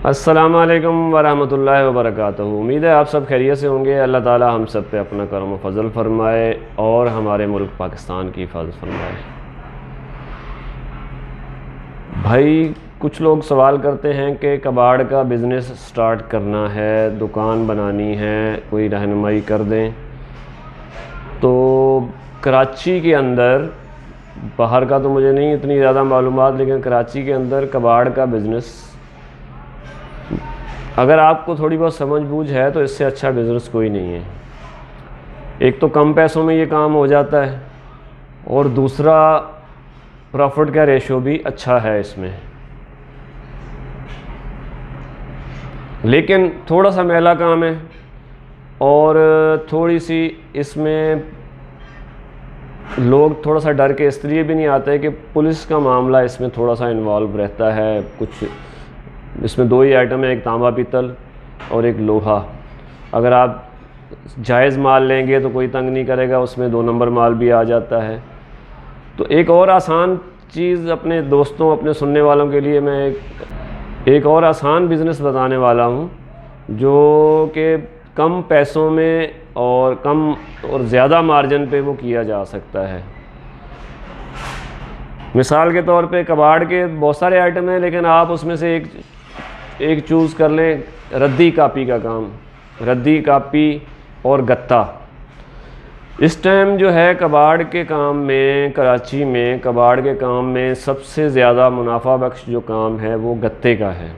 अस्सलाम वालेकुम वरहमतुल्लाहि वबरकातुहू। उम्मीद है आप सब खैरियत से होंगे। अल्लाह ताला हम सब पे अपना करम व फजल फरमाए और हमारे मुल्क पाकिस्तान की हिफाजत फरमाए। भाई कुछ लोग सवाल करते हैं कि कबाड़ का बिज़नेस स्टार्ट करना है, दुकान बनानी है, कोई रहनुमाई कर दें। तो कराची के अंदर, बाहर का तो मुझे नहीं इतनी ज़्यादा मालूमात, लेकिन कराची के अंदर कबाड़ का बिज़नेस अगर आपको थोड़ी बहुत समझ बूझ है तो इससे अच्छा बिज़नेस कोई नहीं है। एक तो कम पैसों में ये काम हो जाता है और दूसरा प्रॉफिट का रेशो भी अच्छा है इसमें, लेकिन थोड़ा सा मैला काम है और थोड़ी सी इसमें लोग थोड़ा सा डर के इसलिए भी नहीं आते कि पुलिस का मामला इसमें थोड़ा सा इन्वॉल्व रहता है। कुछ इसमें दो ही आइटम है, एक तांबा पीतल और एक लोहा। अगर आप जायज़ माल लेंगे तो कोई तंग नहीं करेगा, उसमें 2 नंबर माल भी आ जाता है। तो एक और आसान चीज़ अपने दोस्तों, अपने सुनने वालों के लिए मैं एक और आसान बिज़नेस बताने वाला हूँ जो कि कम पैसों में और कम और ज़्यादा मार्जिन पे वो किया जा सकता है। मिसाल के तौर पे कबाड़ के बहुत सारे आइटम हैं, लेकिन आप उसमें से एक चूज़ कर लें, रद्दी कापी का काम, रद्दी कापी और गत्ता। इस टाइम जो है कबाड़ के काम में, कराची में कबाड़ के काम में सबसे ज़्यादा मुनाफा बख्श जो काम है वो गत्ते का है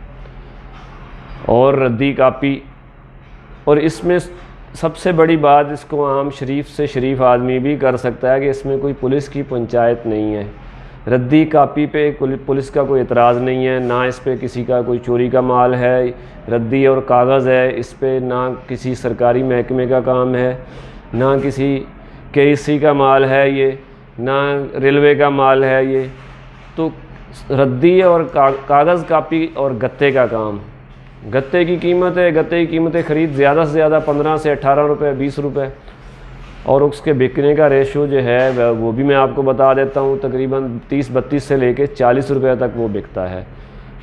और रद्दी कापी। और इसमें सबसे बड़ी बात, इसको आम शरीफ से शरीफ आदमी भी कर सकता है कि इसमें कोई पुलिस की पंचायत नहीं है। रद्दी कापी पे पुलिस का कोई एतराज़ नहीं है, ना इस पे किसी का कोई चोरी का माल है। रद्दी और कागज़ है, इस पे ना किसी सरकारी महकमे का काम है, ना किसी केसी का माल है, ये ना रेलवे का माल है ये। तो रद्दी और कागज़ कापी और गत्ते का काम, गत्ते की कीमत है, गत्ते की कीमतें ख़रीद ज़्यादा से ज़्यादा 15 से 18 रुपये, 20 रुपये, और उसके बिकने का रेशो जो है वो भी मैं आपको बता देता हूँ, तकरीबन 30-32 से लेके 40 रुपये तक वो बिकता है।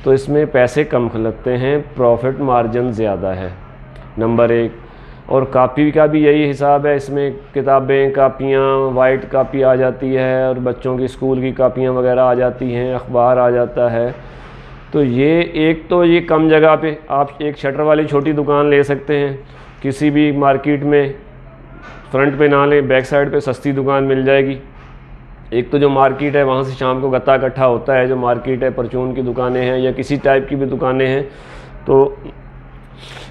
तो इसमें पैसे कम लगते हैं, प्रॉफिट मार्जिन ज़्यादा है, नंबर 1। और कापी का भी यही हिसाब है, इसमें किताबें, कापियाँ, वाइट कापी आ जाती है और बच्चों की स्कूल की कापियाँ वगैरह आ जाती हैं, अखबार आ जाता है। तो ये कम जगह पे आप एक शटर वाली छोटी दुकान ले सकते हैं, किसी भी मार्केट में फ्रंट पे ना लें, बैक साइड पे सस्ती दुकान मिल जाएगी। एक तो जो मार्केट है वहाँ से शाम को गत्ता इकट्ठा होता है, जो मार्केट है, परचून की दुकानें हैं या किसी टाइप की भी दुकानें हैं, तो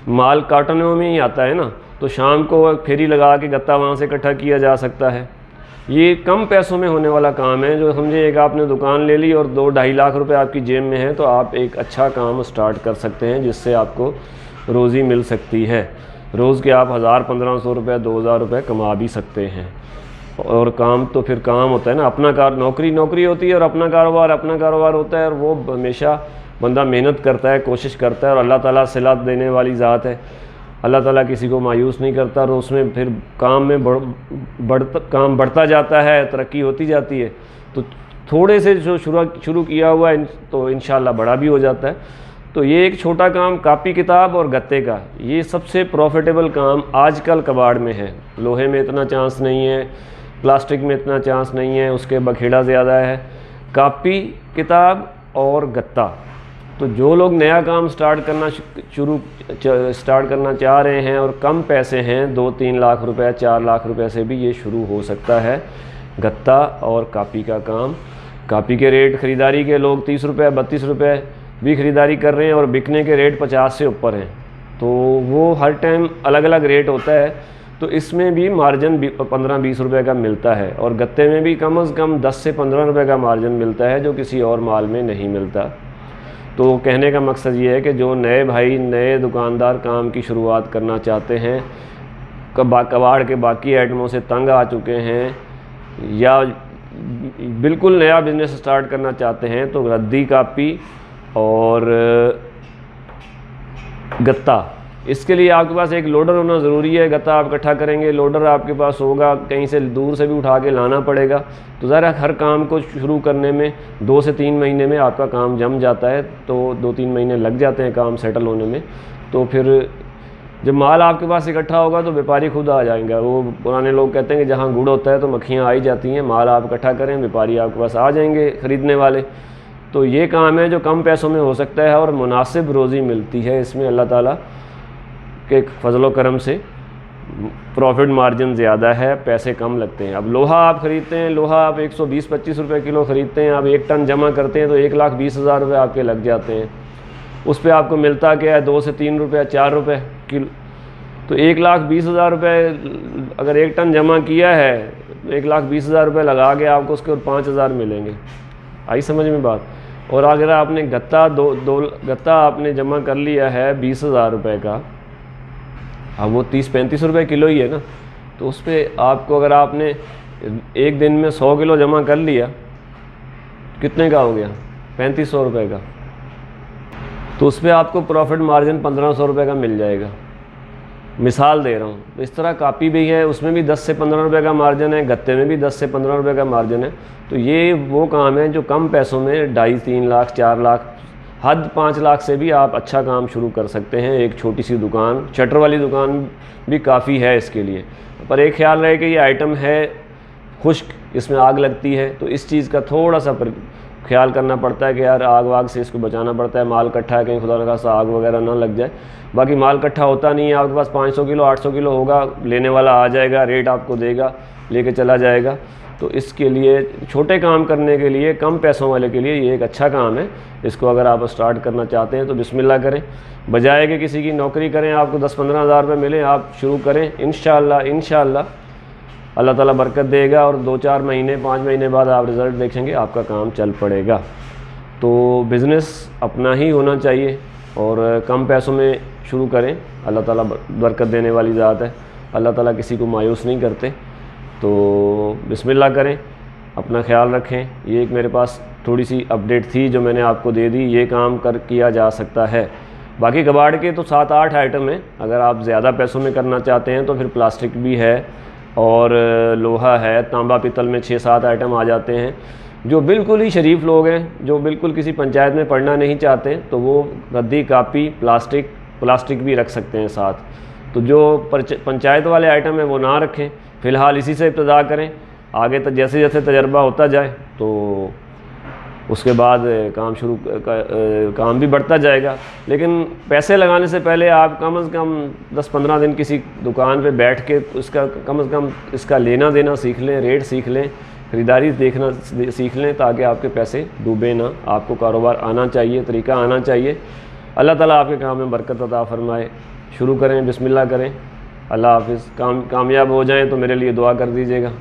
माल कार्टनों में ही आता है ना, तो शाम को फेरी लगा के गत्ता वहाँ से इकट्ठा किया जा सकता है। ये कम पैसों में होने वाला काम है। जो समझे एक आपने दुकान ले ली और 2-2.5 लाख रुपए आपकी जेब में है, तो आप एक अच्छा काम स्टार्ट कर सकते हैं जिससे आपको रोज़ी मिल सकती है। रोज़ के आप 1000-1500 रुपये, 2000 रुपये कमा भी सकते हैं। और काम तो फिर काम होता है ना, अपना नौकरी होती है और अपना कारोबार होता है। और वो हमेशा बंदा मेहनत करता है, कोशिश करता है, और अल्लाह ताला सिला देने वाली ज़ात है। अल्लाह ताला किसी को मायूस नहीं करता, और उसमें फिर काम में काम बढ़ता जाता है, तरक्की होती जाती है। तो थोड़े से जो शुरू किया हुआ है तो इंशाल्लाह बड़ा भी हो जाता है। तो ये एक छोटा काम, कापी किताब और गत्ते का, ये सबसे प्रॉफिटेबल काम आजकल कबाड़ में है। लोहे में इतना चांस नहीं है, प्लास्टिक में इतना चांस नहीं है, उसके बखेड़ा ज़्यादा है। कापी किताब और गत्ता। तो जो लोग नया काम स्टार्ट करना चाह रहे हैं और कम पैसे हैं, 2-3 लाख रुपए, 4 लाख रुपए से भी ये शुरू हो सकता है, गत्ता और कापी का काम। कापी के रेट ख़रीदारी के लोग 30 रुपये, 32 रुपये भी ख़रीदारी कर रहे हैं और बिकने के रेट 50 से ऊपर हैं। तो वो हर टाइम अलग अलग रेट होता है। तो इसमें भी मार्जिन 15-20 रुपये का मिलता है, और गत्ते में भी कम से कम 10 से 15 रुपये का मार्जिन मिलता है, जो किसी और माल में नहीं मिलता। तो कहने का मकसद ये है कि जो नए भाई, नए दुकानदार काम की शुरुआत करना चाहते हैं, कबाड़ के बाकी आइटमों से तंग आ चुके हैं या बिल्कुल नया बिज़नेस स्टार्ट करना चाहते हैं, तो रद्दी कापी और गत्ता इसके लिए आपके पास एक लोडर होना ज़रूरी है। गत्ता आप इकट्ठा करेंगे, लोडर आपके पास होगा, कहीं से दूर से भी उठा के लाना पड़ेगा। तो ज़रा हर काम को शुरू करने में 2 से 3 महीने में आपका काम जम जाता है, तो 2-3 महीने लग जाते हैं काम सेटल होने में। तो फिर जब माल आपके पास इकट्ठा होगा तो व्यापारी खुद आ जाएंगे। वो पुराने लोग कहते हैं कि जहाँ गुड़ होता है तो मक्खियाँ आ ही जाती हैं। माल आप इकट्ठा करें, व्यापारी आपके पास आ जाएंगे ख़रीदने वाले। तो ये काम है जो कम पैसों में हो सकता है और मुनासिब रोज़ी मिलती है इसमें। अल्लाह ताला के फजलो करम से प्रॉफिट मार्जिन ज़्यादा है, पैसे कम लगते हैं। अब लोहा आप ख़रीदते हैं, लोहा आप 120-25 रुपये किलो ख़रीदते हैं, आप 1 टन जमा करते हैं तो 1,20,000 रुपये आपके लग जाते हैं। उस पर आपको मिलता क्या है, 2 से 3 रुपये 4 रुपये किलो। तो 1,20,000 रुपये अगर 1 टन जमा किया है तो 1,20,000 रुपये लगा के आपको उसके 5,000 मिलेंगे। आई समझ में बात। और अगर आपने गत्ता गत्ता आपने जमा कर लिया है 20,000 रुपये का, अब वो 30-35 रुपये किलो ही है ना, तो उस पर आपको अगर आपने एक दिन में 100 किलो जमा कर लिया, कितने का हो गया, 3500 रुपये का। तो उस पर आपको प्रॉफिट मार्जिन 1500 रुपये का मिल जाएगा। मिसाल दे रहा हूँ। तो इस तरह कापी भी है, उसमें भी 10 से 15 रुपये का मार्जिन है, गत्ते में भी 10 से 15 रुपये का मार्जिन है। तो ये वो काम है जो कम पैसों में 2.5-3 लाख 4 लाख, हद 5 लाख से भी आप अच्छा काम शुरू कर सकते हैं। एक छोटी सी दुकान, शटर वाली दुकान भी काफ़ी है इसके लिए। पर एक ख्याल रहे कि ये आइटम है खुश्क, इसमें आग लगती है, तो इस चीज़ का थोड़ा सा ख्याल करना पड़ता है कि यार आग वाग से इसको बचाना पड़ता है। माल इकट्ठा है, कहीं खुदा न खास्ता आग वगैरह ना लग जाए। बाकी माल इकट्ठा होता नहीं है, आपके पास 500 किलो 800 किलो होगा, लेने वाला आ जाएगा, रेट आपको देगा, लेके चला जाएगा। तो इसके लिए छोटे काम करने के लिए, कम पैसों वाले के लिए ये एक अच्छा काम है। इसको अगर आप स्टार्ट करना चाहते हैं तो बिस्मिल्लाह करें, बजाय कि किसी की नौकरी करें आपको 10-15 हज़ार रुपये मिले, आप शुरू करें। इंशाअल्लाह अल्लाह ताला बरकत देगा और 2-4 महीने 5 महीने बाद आप रिज़ल्ट देखेंगे, आपका काम चल पड़ेगा। तो बिज़नेस अपना ही होना चाहिए और कम पैसों में शुरू करें। अल्लाह ताला बरकत देने वाली ज़ात है, अल्लाह ताला किसी को मायूस नहीं करते। तो बिस्मिल्लाह करें, अपना ख्याल रखें। ये एक मेरे पास थोड़ी सी अपडेट थी जो मैंने आपको दे दी। ये काम किया जा सकता है। बाकी कबाड़ के तो 7-8 आइटम हैं। अगर आप ज़्यादा पैसों में करना चाहते हैं तो फिर प्लास्टिक भी है और लोहा है, तांबा पीतल में 6-7 आइटम आ जाते हैं। जो बिल्कुल ही शरीफ लोग हैं, जो बिल्कुल किसी पंचायत में पढ़ना नहीं चाहते, तो वो रद्दी, कापी, प्लास्टिक भी रख सकते हैं साथ। तो जो पंचायत वाले आइटम है वो ना रखें, फ़िलहाल इसी से इब्तिदा करें। आगे तो जैसे जैसे तजर्बा होता जाए तो उसके बाद काम भी बढ़ता जाएगा। लेकिन पैसे लगाने से पहले आप कम से कम 10-15 दिन किसी दुकान पे बैठ के उसका कम से कम इसका लेना देना सीख लें, रेट सीख लें, ख़रीदारी देखना सीख लें, ताकि आपके पैसे डूबे ना। आपको कारोबार आना चाहिए, तरीका आना चाहिए। अल्लाह ताला आपके काम में बरकत अता फरमाए। शुरू करें, बिस्मिल्लाह करें। अल्लाह हाफ़िज़। कामयाब हो जाएं तो मेरे लिए दुआ कर दीजिएगा।